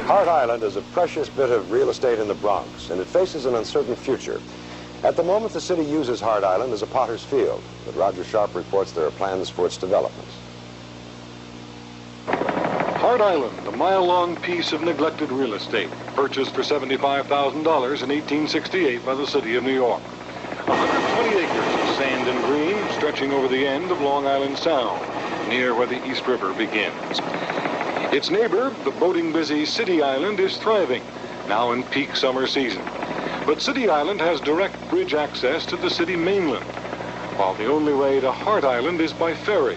Hart Island is a precious bit of real estate in the Bronx, and it faces an uncertain future. At the moment, the city uses Hart Island as a potter's field, but Roger Sharp reports there are plans for its development. Hart Island, a mile-long piece of neglected real estate, purchased for $75,000 in 1868 by the city of New York. 120 acres of sand and green stretching over the end of Long Island Sound, near where the East River begins. Its neighbor, the boating-busy City Island, is thriving, now in peak summer season. But City Island has direct bridge access to the city mainland, while the only way to Hart Island is by ferry.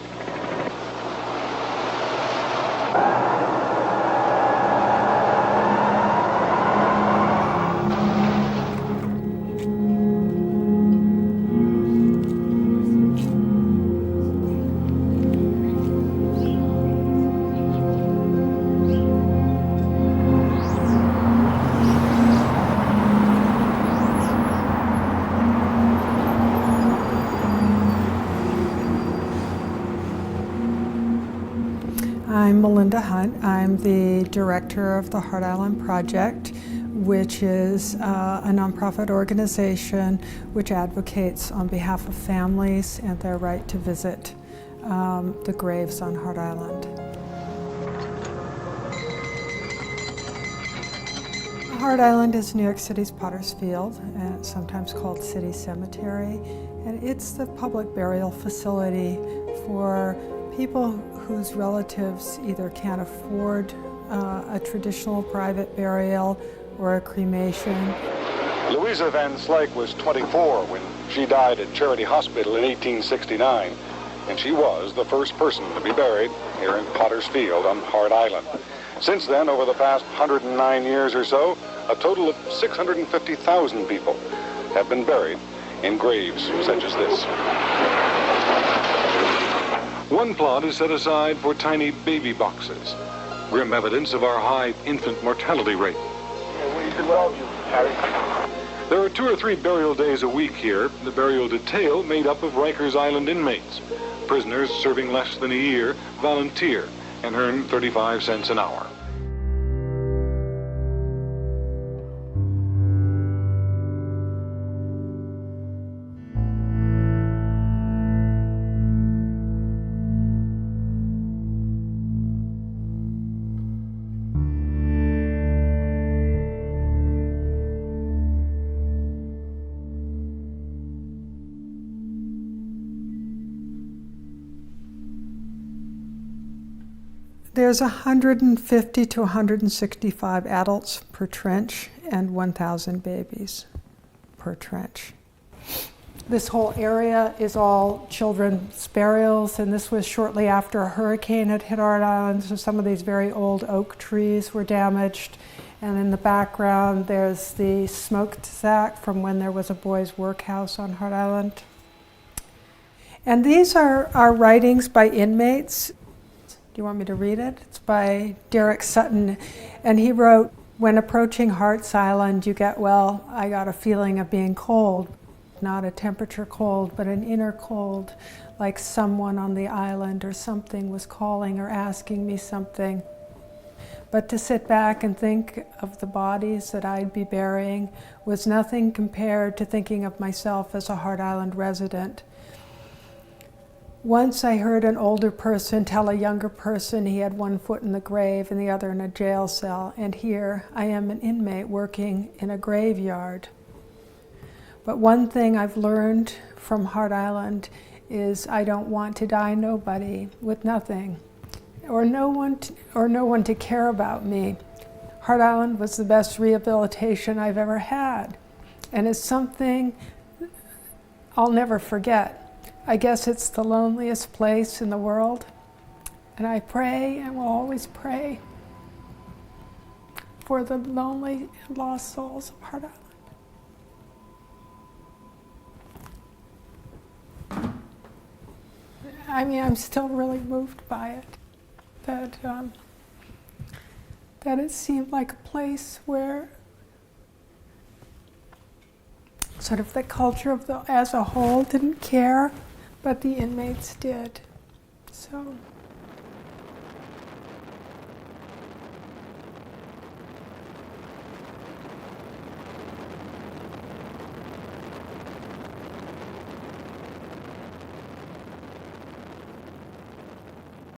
I'm Melinda Hunt. I'm the director of the Hart Island Project, which is a nonprofit organization which advocates on behalf of families and their right to visit the graves on Hart Island. Hart Island is New York City's Potter's Field, and it's sometimes called City Cemetery, and it's the public burial facility for people whose relatives either can't afford a traditional private burial or a cremation. Louisa Van Slyke was 24 when she died at Charity Hospital in 1869, and she was the first person to be buried here in Potter's Field on Hart Island. Since then, over the past 109 years or so, a total of 650,000 people have been buried in graves such as this. One plot is set aside for tiny baby boxes, grim evidence of our high infant mortality rate. There are 2 or 3 burial days a week here, the burial detail made up of Riker's Island inmates. Prisoners serving less than a year volunteer and earn 35 cents an hour. There's 150 to 165 adults per trench and 1,000 babies per trench. This whole area is all children's burials, and this was shortly after a hurricane had hit Hart Island, so some of these very old oak trees were damaged. And in the background, there's the smokestack from when there was a boys' workhouse on Hart Island. And these are writings by inmates. Do you want me to read it? It's by Derek Sutton, and he wrote, "When approaching Hart Island, you get, well, I got a feeling of being cold. Not a temperature cold, but an inner cold, like someone on the island or something was calling or asking me something. But to sit back and think of the bodies that I'd be burying was nothing compared to thinking of myself as a Hart Island resident. Once I heard an older person tell a younger person he had one foot in the grave and the other in a jail cell, and here I am an inmate working in a graveyard. But one thing I've learned from Hart Island is I don't want to die nobody with nothing, or no one to care about me. Hart Island was the best rehabilitation I've ever had, and it's something I'll never forget. I guess it's the loneliest place in the world, and I pray and will always pray for the lonely and lost souls of Hart Island." I mean, I'm still really moved by it, that it seemed like a place where sort of the culture of as a whole didn't care, but the inmates did. So